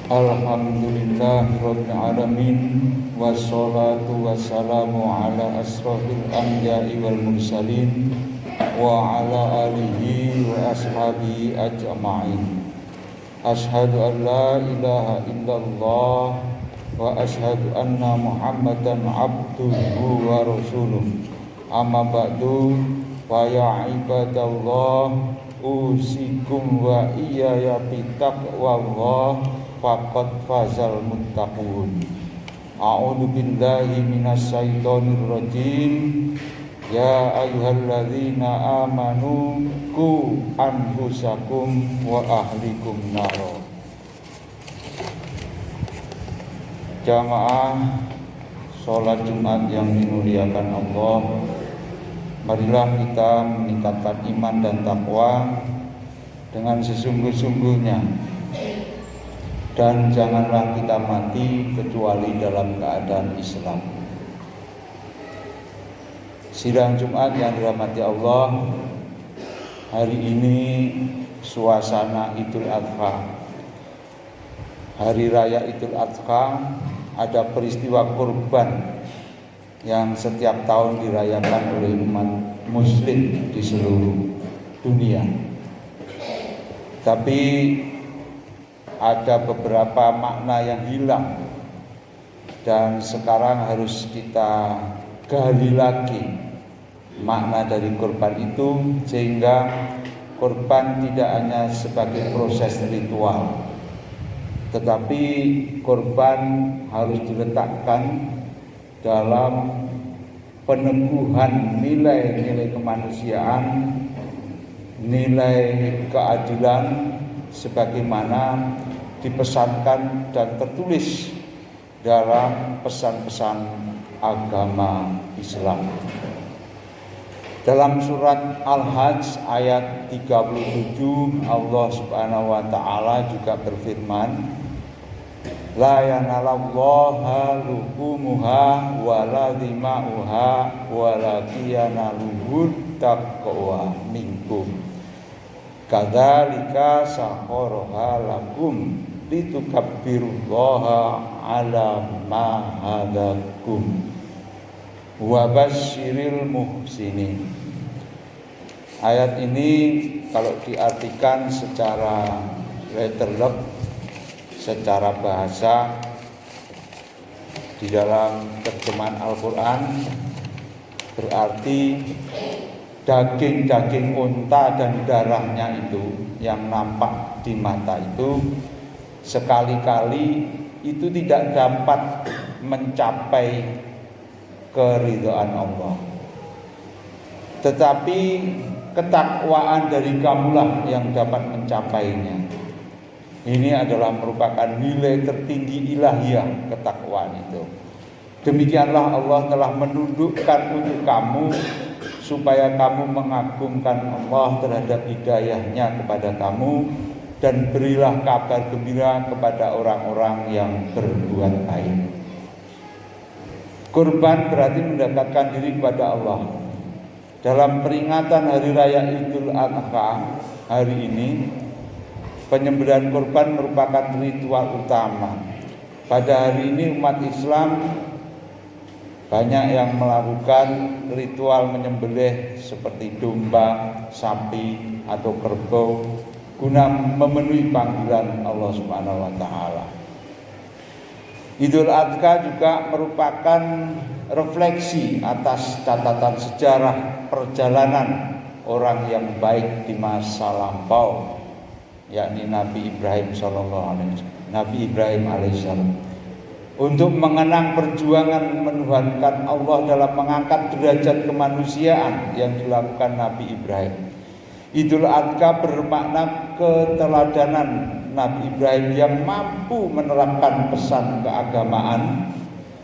Alhamdulillahirabbil alamin wassalatu wassalamu ala asrofil anbiya'i wal mursalin wa ala alihi wa ashabihi ajma'in. Asyhadu an la ilaha illallah wa asyhadu anna Muhammadan abduhu wa rasuluh. Amma ba'du, fa ya ibadallah, usikum wa iyaya bitaqwallah, faqad fazal muttaqun. A'udzu billahi minas syaitonir rajim. Ya ayyuhalladzina amanu qu anfusakum wa ahlikum naro. Jamaah salat Jumat yang dimuliakan Allah, marilah kita meningkatkan iman dan takwa dengan sesungguh-sungguhnya, dan janganlah kita mati kecuali dalam keadaan Islam. Sidang Jumat yang dirahmati Allah, hari ini suasana Idul Adha, hari raya Idul Adha. Ada peristiwa kurban yang setiap tahun dirayakan oleh umat muslim di seluruh dunia. Tapi ada beberapa makna yang hilang, dan sekarang harus kita gali lagi makna dari kurban itu, sehingga kurban tidak hanya sebagai proses ritual, tetapi kurban harus diletakkan dalam peneguhan nilai-nilai kemanusiaan, nilai keadilan, sebagaimana dipesankan dan tertulis dalam pesan-pesan agama Islam. Dalam surat Al-Hajj ayat 37, Allah Subhanahu wa taala juga berfirman, la yanalallaha luhumuha wala dima'uha walakiyanaluhut taqwa minkum kadzalika sakharaha lakum litukabbirullaha ala ma hadakum wa basyiril muhsinin. Ayat ini kalau diartikan secara letterlock, secara bahasa di dalam terjemahan Al-Quran, berarti daging-daging unta dan darahnya itu yang nampak di mata itu sekali-kali itu tidak dapat mencapai keridhaan Allah, tetapi ketakwaan dari kamulah yang dapat mencapainya. Ini adalah merupakan nilai tertinggi ilahiyah, ketakwaan itu. Demikianlah Allah telah menundukkan untuk kamu supaya kamu mengagungkan Allah terhadap hidayahnya kepada kamu, dan berilah kabar gembira kepada orang-orang yang berbuat baik. Kurban berarti mendekatkan diri kepada Allah. Dalam peringatan Hari Raya Idul Adha hari ini, penyembelihan kurban merupakan ritual utama. Pada hari ini umat Islam banyak yang melakukan ritual menyembelih seperti domba, sapi, atau kerbau guna memenuhi panggilan Allah Subhanahu wa taala. Idul Adha juga merupakan refleksi atas catatan sejarah perjalanan orang yang baik di masa lampau, yakni Nabi Ibrahim alaihissalam, untuk mengenang perjuangan menuhankan Allah dalam mengangkat derajat kemanusiaan yang dilakukan Nabi Ibrahim. Idul Adha bermakna keteladanan Nabi Ibrahim yang mampu menerapkan pesan keagamaan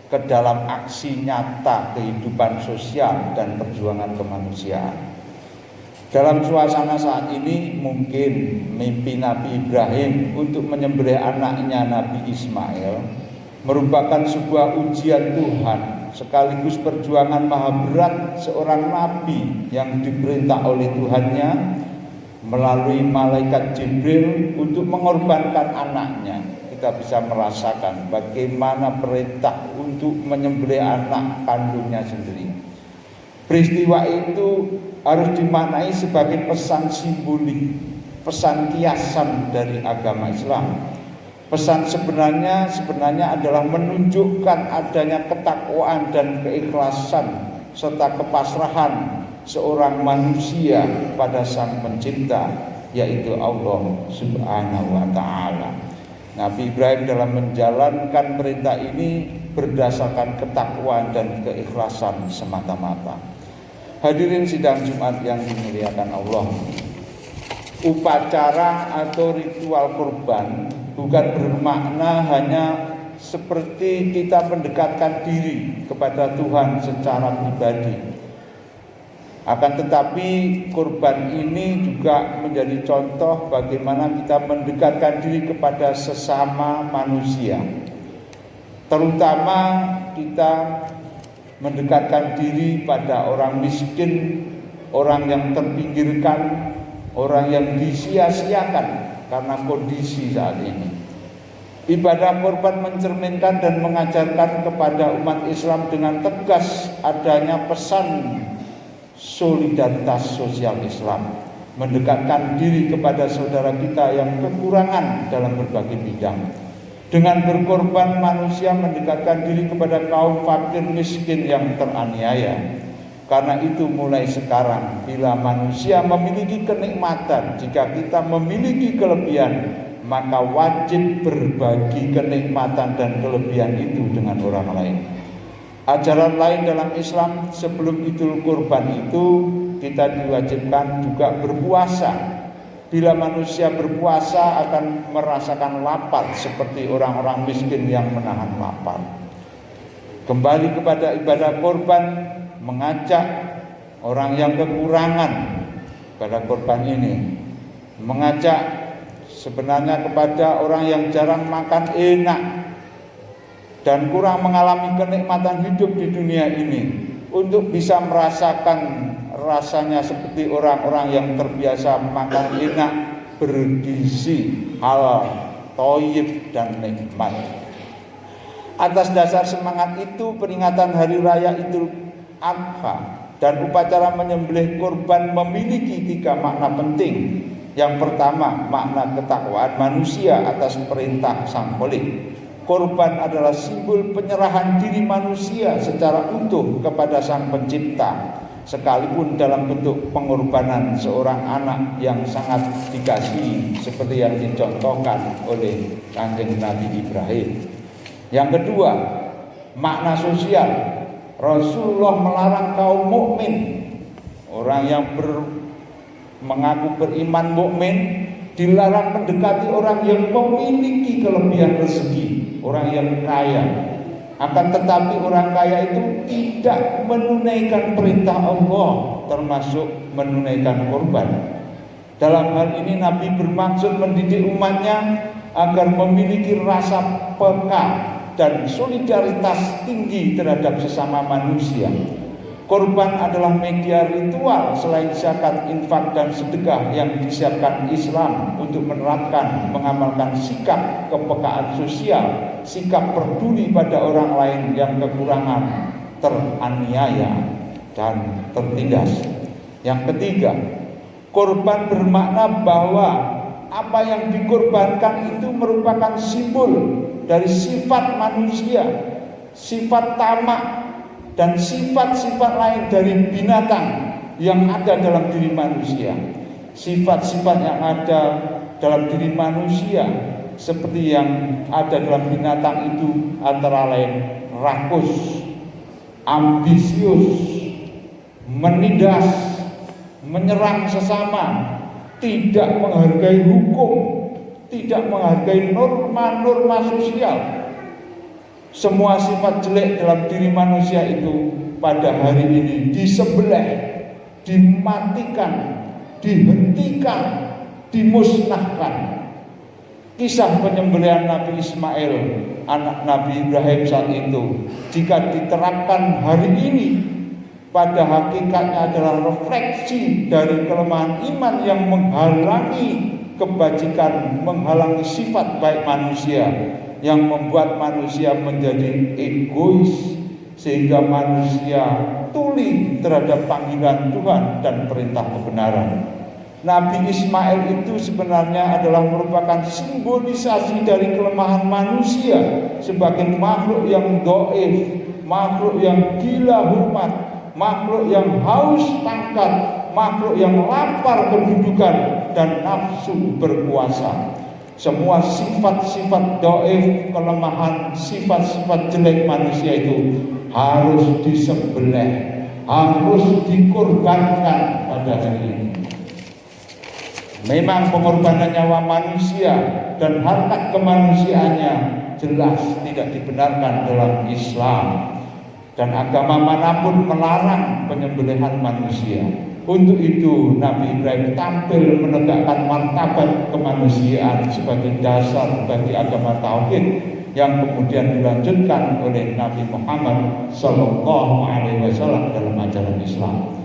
ke dalam aksi nyata kehidupan sosial dan perjuangan kemanusiaan. Dalam suasana saat ini, mungkin mimpi Nabi Ibrahim untuk menyembelih anaknya Nabi Ismail merupakan sebuah ujian Tuhan, sekaligus perjuangan maha berat seorang nabi yang diperintah oleh Tuhannya melalui malaikat Jibril untuk mengorbankan anaknya. Kita kita bisa merasakan bagaimana perintah untuk menyembelih anak kandungnya sendiri. Peristiwa itu harus dimaknai sebagai pesan simbolik, pesan kiasan dari agama Islam. Pesan sebenarnya adalah menunjukkan adanya ketakwaan dan keikhlasan serta kepasrahan seorang manusia pada Sang Pencipta, yaitu Allah Subhanahu wa Ta'ala. Nabi Ibrahim dalam menjalankan perintah ini berdasarkan ketakwaan dan keikhlasan semata-mata. Hadirin sidang Jumat yang dimuliakan Allah, upacara atau ritual kurban bukan bermakna hanya seperti kita mendekatkan diri kepada Tuhan secara pribadi. Akan tetapi kurban ini juga menjadi contoh bagaimana kita mendekatkan diri kepada sesama manusia. Terutama kita mendekatkan diri pada orang miskin, orang yang terpinggirkan, orang yang disia-siakan karena kondisi saat ini. Ibadah kurban mencerminkan dan mengajarkan kepada umat Islam dengan tegas adanya pesan solidaritas sosial Islam, mendekatkan diri kepada saudara kita yang kekurangan dalam berbagai bidang. Dengan berkorban, manusia mendekatkan diri kepada kaum fakir miskin yang teraniaya. Karena itu mulai sekarang, bila manusia memiliki kenikmatan, jika kita memiliki kelebihan, maka wajib berbagi kenikmatan dan kelebihan itu dengan orang lain. Ajaran lain dalam Islam sebelum Idul Kurban itu, kita diwajibkan juga berpuasa. Bila manusia berpuasa akan merasakan lapar seperti orang-orang miskin yang menahan lapar. Kembali kepada ibadah kurban, mengajak orang yang kekurangan pada kurban ini, mengajak sebenarnya kepada orang yang jarang makan enak dan kurang mengalami kenikmatan hidup di dunia ini, untuk bisa merasakan rasanya seperti orang-orang yang terbiasa makan enak, bergizi, halal, thayyib dan nikmat. Atas dasar semangat itu, peringatan Hari Raya Idul Adha dan upacara menyembelih kurban memiliki 3 makna penting. Yang pertama, makna ketakwaan manusia atas perintah Sang Kholik. Kurban adalah simbol penyerahan diri manusia secara utuh kepada Sang Pencipta, sekalipun dalam bentuk pengorbanan seorang anak yang sangat dikasihi seperti yang dicontohkan oleh Kanjeng Nabi Ibrahim. Yang kedua, makna sosial. Rasulullah melarang kaum mukmin, orang yang mengaku beriman mukmin, dilarang mendekati orang yang memiliki kelebihan rezeki, orang yang kaya. Akan tetapi orang kaya itu tidak menunaikan perintah Allah, termasuk menunaikan kurban. Dalam hal ini Nabi bermaksud mendidik umatnya agar memiliki rasa peka dan solidaritas tinggi terhadap sesama manusia. Kurban adalah media ritual selain zakat, infak dan sedekah yang disiapkan Islam untuk menerapkan, mengamalkan sikap kepekaan sosial, sikap peduli pada orang lain yang kekurangan, teraniaya dan tertindas. Yang ketiga, kurban bermakna bahwa apa yang dikorbankan itu merupakan simbol dari sifat manusia, sifat tamak dan sifat-sifat lain dari binatang yang ada dalam diri manusia. Sifat-sifat yang ada dalam diri manusia seperti yang ada dalam binatang itu antara lain rakus, ambisius, menindas, menyerang sesama, tidak menghargai hukum, tidak menghargai norma-norma sosial. Semua sifat jelek dalam diri manusia itu pada hari ini disembelih, dimatikan, dihentikan, dimusnahkan. Kisah penyembelihan Nabi Ismail, anak Nabi Ibrahim saat itu, jika diterapkan hari ini, pada hakikatnya adalah refleksi dari kelemahan iman yang menghalangi kebajikan menghalangi sifat baik manusia yang membuat manusia menjadi egois sehingga manusia tuli terhadap panggilan Tuhan dan perintah kebenaran. Nabi Ismail itu sebenarnya adalah merupakan simbolisasi dari kelemahan manusia sebagai makhluk yang dhaif, makhluk yang gila hormat, makhluk yang haus pangkat, makhluk yang lapar kedudukan dan nafsu berkuasa. Semua sifat-sifat dhaif, kelemahan, sifat-sifat jelek manusia itu harus disembelih, harus dikorbankan pada hari ini. Memang pengorbanan nyawa manusia dan harkat kemanusiaannya jelas tidak dibenarkan dalam Islam, dan agama manapun melarang penyembelihan manusia. Untuk itu Nabi Ibrahim tampil menegakkan martabat kemanusiaan sebagai dasar bagi agama tauhid yang kemudian dilanjutkan oleh Nabi Muhammad SAW dalam ajaran Islam.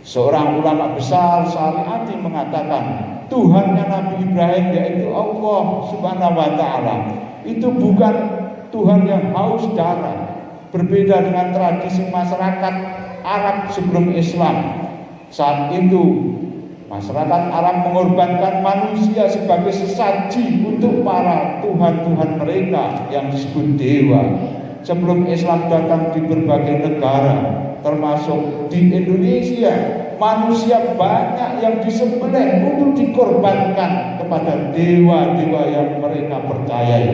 Seorang ulama besar Syariati mengatakan Tuhannya Nabi Ibrahim yaitu Allah Subhanahu wa Ta'ala itu bukan Tuhan yang haus darah, berbeda dengan tradisi masyarakat Arab sebelum Islam. Saat itu masyarakat Arab mengorbankan manusia sebagai sesaji untuk para tuhan-tuhan mereka yang disebut dewa. Sebelum Islam datang di berbagai negara, termasuk di Indonesia, manusia banyak yang disembelih untuk dikorbankan kepada dewa-dewa yang mereka percayai.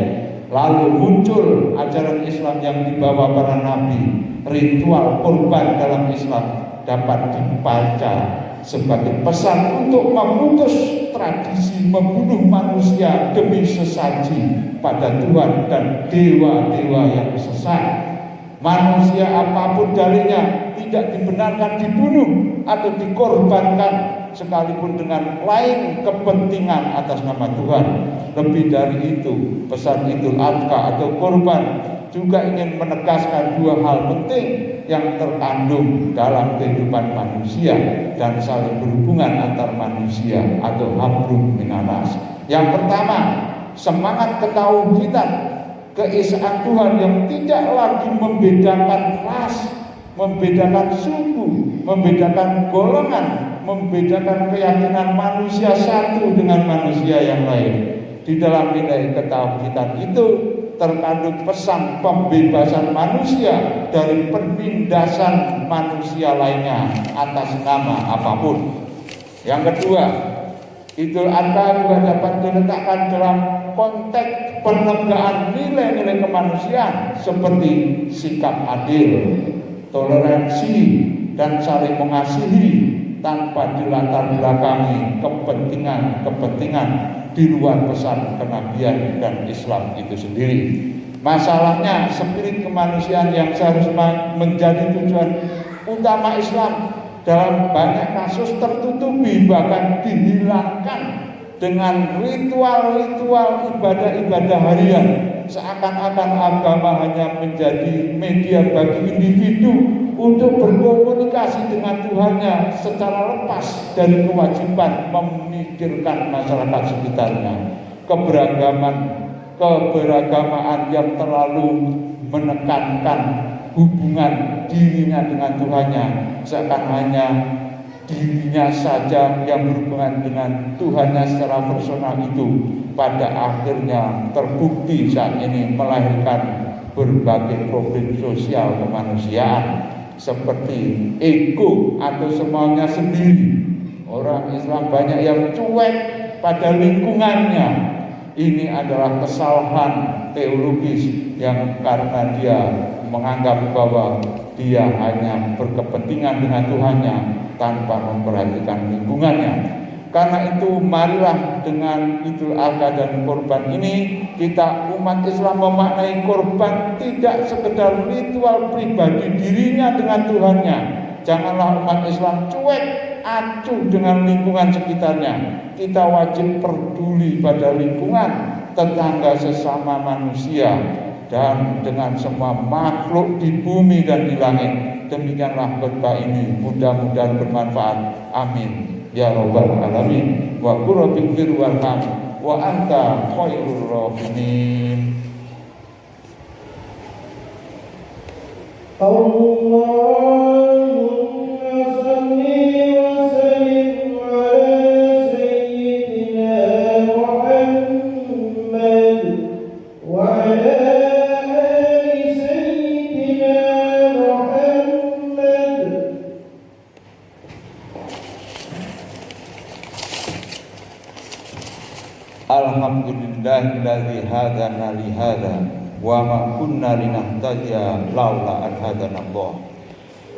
Lalu muncul ajaran Islam yang dibawa para nabi. Ritual korban dalam Islam dapat dibaca sebagai pesan untuk memutus tradisi membunuh manusia demi sesaji pada Tuhan dan dewa-dewa yang sesat. Manusia apapun dalihnya tidak dibenarkan dibunuh atau dikorbankan sekalipun dengan lain kepentingan atas nama Tuhan. Lebih dari itu, pesan Idul Adha atau korban juga ingin menegaskan dua hal penting yang terkandung dalam kehidupan manusia dan saling berhubungan antar manusia atau habrum minanas. Yang pertama, semangat ketauhidan, keesaan Tuhan yang tidak lagi membedakan ras, membedakan suku, membedakan golongan, membedakan keyakinan manusia satu dengan manusia yang lain. Di dalam nilai ketauhidan itu terkandung pesan pembebasan manusia dari penindasan manusia lainnya atas nama apapun. Yang kedua, Idul Adha juga dapat diletakkan dalam konteks penegakan nilai-nilai kemanusiaan seperti sikap adil, toleransi, dan saling mengasihi tanpa dilatar belakangi kepentingan di luar pesan kenabian dan Islam itu sendiri. Masalahnya spirit kemanusiaan yang seharusnya menjadi tujuan utama Islam dalam banyak kasus tertutupi bahkan dihilangkan dengan ritual-ritual ibadah-ibadah harian. Seakan-akan agama hanya menjadi media bagi individu untuk berkomunikasi dengan Tuhannya secara lepas dari kewajiban memikirkan masyarakat sekitarnya. Keberagamaan yang terlalu menekankan hubungan dirinya dengan Tuhannya, seakan hanya dirinya saja yang berhubungan dengan Tuhannya secara personal itu pada akhirnya terbukti saat ini melahirkan berbagai problem sosial kemanusiaan seperti ego atau semaunya sendiri. Orang Islam banyak yang cuek pada lingkungannya. Ini adalah kesalahan teologis yang karena dia menganggap bahwa dia hanya berkepentingan dengan Tuhannya tanpa memperhatikan lingkungannya. Karena itu marilah dengan Idul Adha dan korban ini kita umat Islam memaknai korban tidak sekedar ritual pribadi dirinya dengan Tuhannya. Janganlah umat Islam cuek acuh dengan lingkungan sekitarnya. Kita wajib peduli pada lingkungan, tetangga sesama manusia, dan dengan semua makhluk di bumi dan di langit. Demikianlah khotbah ini, mudah-mudahan bermanfaat. Amin. ya rabbal alamin. Wa qur rabbighfir warham wa anta khairur rahimin. Allahumma salli wa sallim ala sayyidina Muhammad wa ala ali sayyidina Muhammad. Alhamdulillahilladzi hadana li hadza wa ma kunna linahtadiya laula an hadanallah.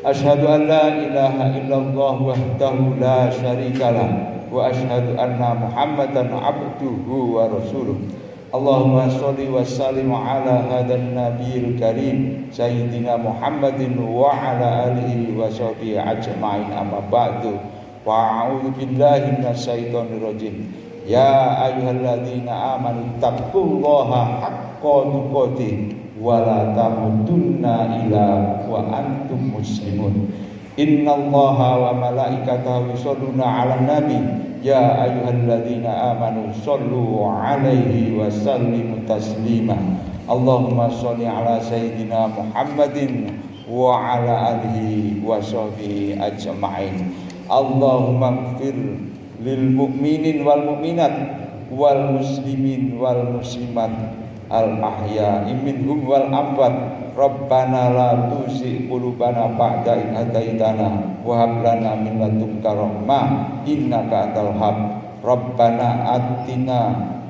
Asyhadu an la ilaha illallah wahdahu la syarikalah wa asyhadu anna Muhammadan abduhu wa rasuluh. Allahumma sholli wa sallim ala hadan nabiyil karim sayyidina Muhammadin wa ala alihi wa sahbihi ajma'in, amma ba'du. Wa a'udzu billahi minasyaitonir rajim. Ya ayyuhalladzina amanu taqullaha haqqa tuqatih wa la tamutunna illa wa antum muslimun. Innallaha wa malaikatahu yusholluna 'alan nabi ya ayyuhalladzina amanu shollu 'alaihi wa sallimu taslima. Allahumma sholli 'ala sayyidina Muhammadin wa 'ala alihi wa sahbihi ajma'in. Allahumma ighfir lil mu'minin wal mu'minat wal muslimin wal muslimat al ahya'i minhum wal amwat. Rabbana la tuzigh qulubana ba'da idh hadaitana wa hab lana min ladunka rahmah innaka antal wahhab. Rabbana atina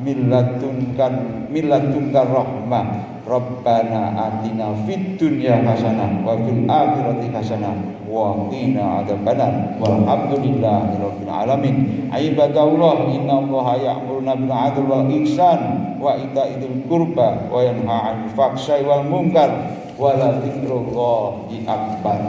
min ladunka rahmah. Rabbana atina fid dunya hasanah wa fil akhirati hasanah wa qina adzabannar. Walhamdulillahi rabbil alamin. Ibadallah, innallaha ya'muruna bil 'adli wal ihsan wa ita'idzil qurba wa yanha 'anil fahsya'i wal munkar wa la dzikrullahi akbar.